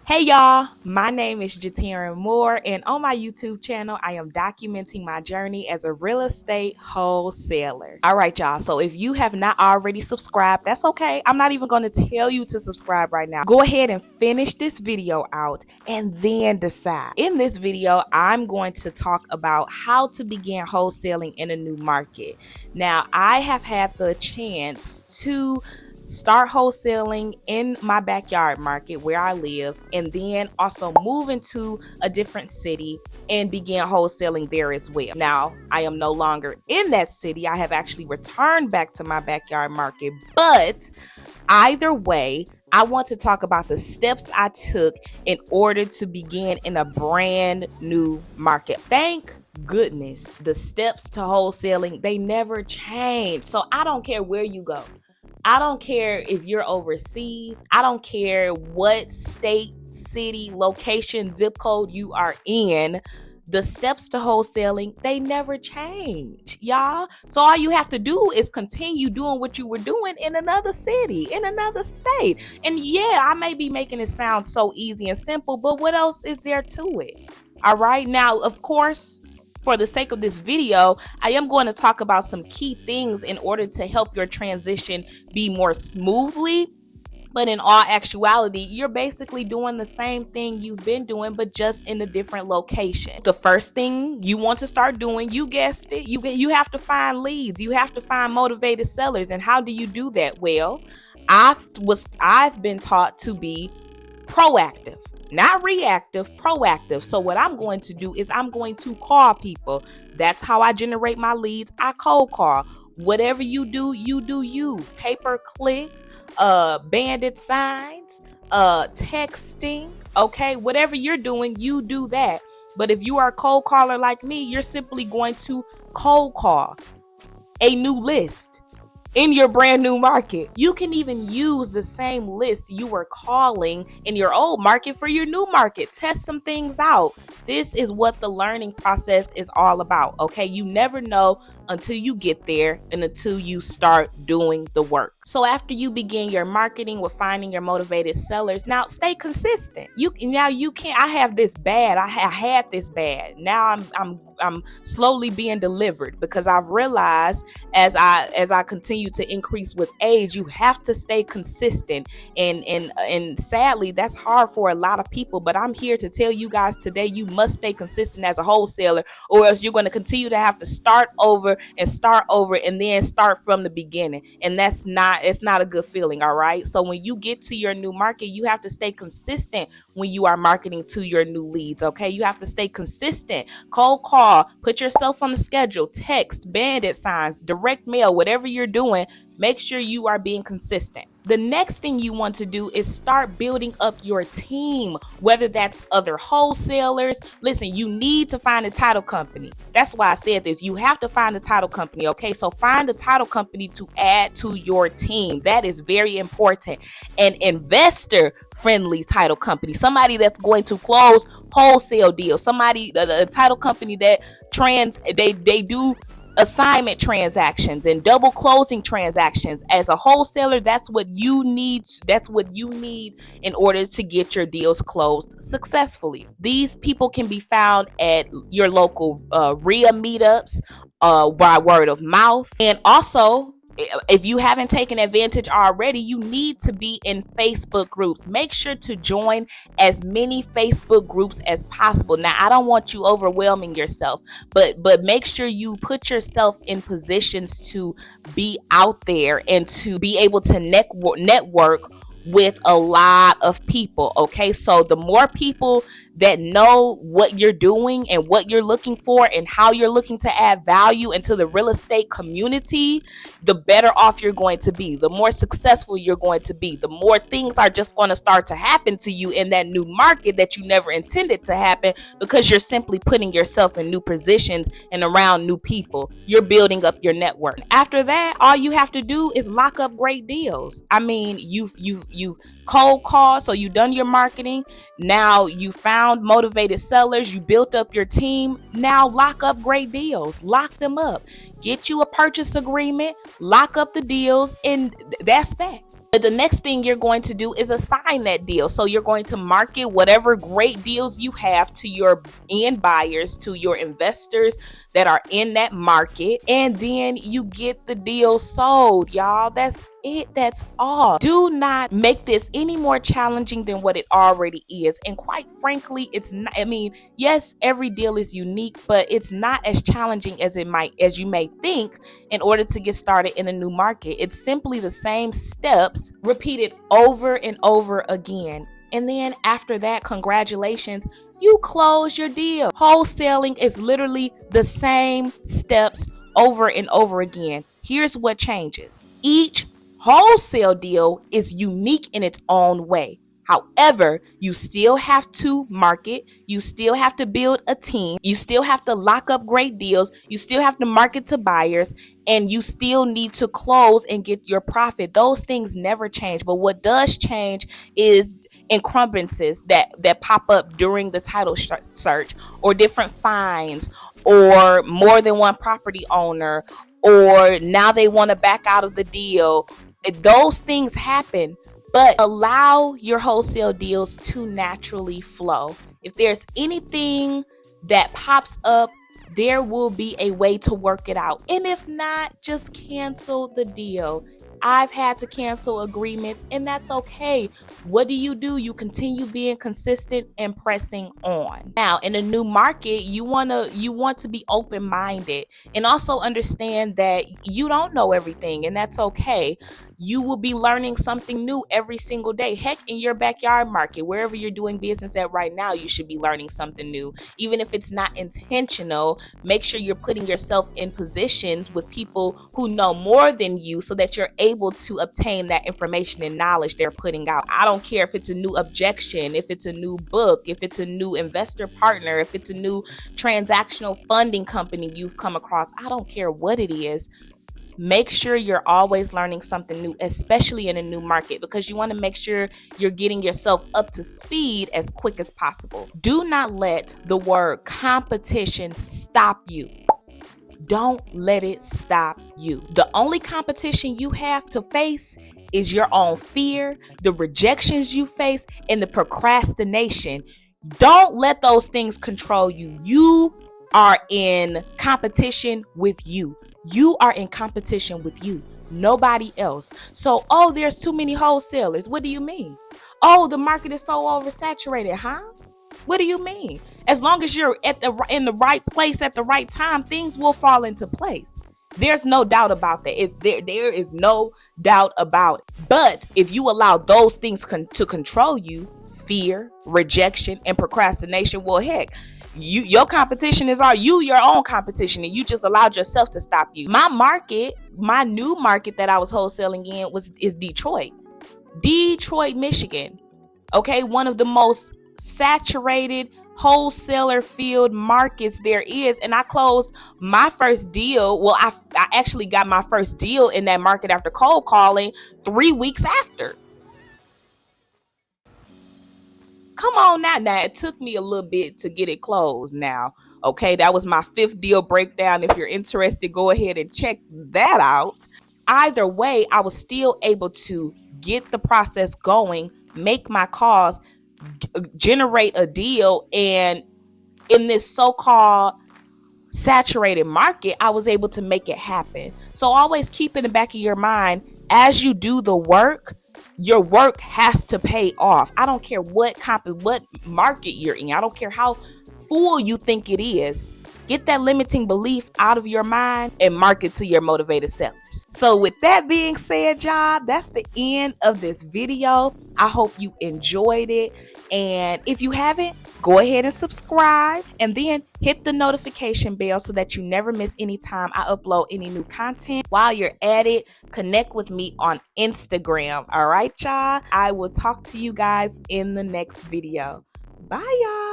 Hey y'all, my name is Jatirin Moore, and on my YouTube channel, I am documenting my journey as a real estate wholesaler. All right, y'all, so if you have not already subscribed, that's okay. I'm not even going to tell you to subscribe right now. Go ahead and finish this video out and then decide. In this video, I'm going to talk about how to begin wholesaling in a new market. Now, I have had the chance to start wholesaling in my backyard market where I live, and then also move into a different city and begin wholesaling there as well. Now, I am no longer in that city. I have actually returned back to my backyard market, but either way, I want to talk about the steps I took in order to begin in a brand new market. Thank goodness the steps to wholesaling, they never change. So I don't care where you go. I don't care if you're overseas. I don't care what state, city, location, zip code you are in. The steps to wholesaling, they never change, y'all. So all you have to do is continue doing what you were doing in another city, in another state. And yeah, I may be making it sound so easy and simple, but what else is there to it? All right. Now, of course, for the sake of this video, I am going to talk about some key things in order to help your transition be more smoothly. But in all actuality, you're basically doing the same thing you've been doing, but just in a different location. The first thing you want to start doing, you guessed it, you have to find leads. You have to find motivated sellers. And how do you do that? Well, I've been taught to be proactive, not reactive, proactive. So what I'm going to do is I'm going to call people. That's how I generate my leads. I cold call. Whatever you do, you do you. Pay per click, bandit signs, texting. Okay, whatever you're doing, you do that. But if you are a cold caller like me, you're simply going to cold call a new list in your brand new market. You can even use the same list you were calling in your old market for your new market. Test some things out. This is what the learning process is all about. Okay, you never know until you get there and until you start doing the work. So after you begin your marketing with finding your motivated sellers, now stay consistent. You can't. I have this bad. I had this bad. Now I'm slowly being delivered, because I've realized as I continue to increase with age, you have to stay consistent. And sadly, that's hard for a lot of people. But I'm here to tell you guys today, you must stay consistent as a wholesaler, or else you're going to continue to have to start over and then start from the beginning. And it's not a good feeling. All right. So when you get to your new market, you have to stay consistent when you are marketing to your new leads. Okay. You have to stay consistent. Cold call, put yourself on the schedule, text, bandit signs, direct mail, whatever you're doing, make sure you are being consistent. The next thing you want to do is start building up your team, whether that's other wholesalers. Listen, you need to find a title company. That's why I said this. You have to find a title company. Okay, so find a title company to add to your team. That is very important. An investor friendly title company, somebody that's going to close wholesale deals, somebody, a title company that they do assignment transactions and double closing transactions. As a wholesaler, that's what you need in order to get your deals closed successfully. These people can be found at your local RIA meetups, by word of mouth. And also, if you haven't taken advantage already, you need to be in Facebook groups. Make sure to join as many Facebook groups as possible. Now, I don't want you overwhelming yourself, but make sure you put yourself in positions to be out there and to be able to network with a lot of people. Okay, so the more people that know what you're doing and what you're looking for and how you're looking to add value into the real estate community, the better off you're going to be, the more successful you're going to be, the more things are just going to start to happen to you in that new market that you never intended to happen, because you're simply putting yourself in new positions and around new people. You're building up your network. After that, all you have to do is lock up great deals. I mean, you've cold call, so you done your marketing. Now you found motivated sellers, you built up your team. Now lock up great deals, lock them up, get you a purchase agreement, lock up the deals, and that's that. The next thing you're going to do is assign that deal. So you're going to market whatever great deals you have to your end buyers, to your investors that are in that market, and then you get the deal sold, y'all. That's it. That's all. Do not make this any more challenging than what it already is. And quite frankly, it's not, I mean, yes, every deal is unique, but it's not as challenging as you may think in order to get started in a new market. It's simply the same steps repeated over and over again. And then after that, congratulations, you close your deal. Wholesaling is literally the same steps over and over again. Here's what changes. Each wholesale deal is unique in its own way. However, you still have to market, you still have to build a team, you still have to lock up great deals, you still have to market to buyers, and you still need to close and get your profit. Those things never change. But what does change is encumbrances that pop up during the title search, or different fines, or more than one property owner, or now they want to back out of the deal. Those things happen, but allow your wholesale deals to naturally flow. If there's anything that pops up, there will be a way to work it out. And if not, just cancel the deal. I've had to cancel agreements, and that's okay. What do? You continue being consistent and pressing on. Now, in a new market, you want to be open-minded and also understand that you don't know everything, and that's okay. You will be learning something new every single day. Heck, in your backyard market, wherever you're doing business at right now, you should be learning something new. Even if it's not intentional, make sure you're putting yourself in positions with people who know more than you so that you're able to obtain that information and knowledge they're putting out. I don't care if it's a new objection, if it's a new book, if it's a new investor partner, if it's a new transactional funding company you've come across. I don't care what it is. Make sure you're always learning something new, especially in a new market, because you want to make sure you're getting yourself up to speed as quick as possible. Do not let the word competition stop you. Don't let it stop you. The only competition you have to face is your own fear, the rejections you face, and the procrastination. Don't let those things control you. You are in competition with you. You are in competition with you, nobody else. So, there's too many wholesalers. What do you mean? The market is so oversaturated, huh? What do you mean? As long as you're in the right place at the right time, things will fall into place. There's no doubt about that. There is no doubt about it. But if you allow those things to control you, fear, rejection, and procrastination, well, heck, your competition is your own competition, and you just allowed yourself to stop you. My new market that I was wholesaling in is Detroit, Michigan. Okay, one of the most saturated wholesaler field markets there is, and I closed my first deal. Well, I actually got my first deal in that market after cold calling 3 weeks after. Come on now. Now, it took me a little bit to get it closed now. Okay, that was my 5th deal breakdown. If you're interested, go ahead and check that out. Either way, I was still able to get the process going, make my calls, generate a deal, and in this so-called saturated market, I was able to make it happen. So always keep in the back of your mind, as you do the work, your work has to pay off. I don't care what market you're in. I don't care how full you think it is. Get that limiting belief out of your mind and market to your motivated sellers. So with that being said, y'all, that's the end of this video. I hope you enjoyed it. And if you haven't, go ahead and subscribe, and then hit the notification bell so that you never miss any time I upload any new content. While you're at it, connect with me on Instagram. All right, y'all. I will talk to you guys in the next video. Bye, y'all.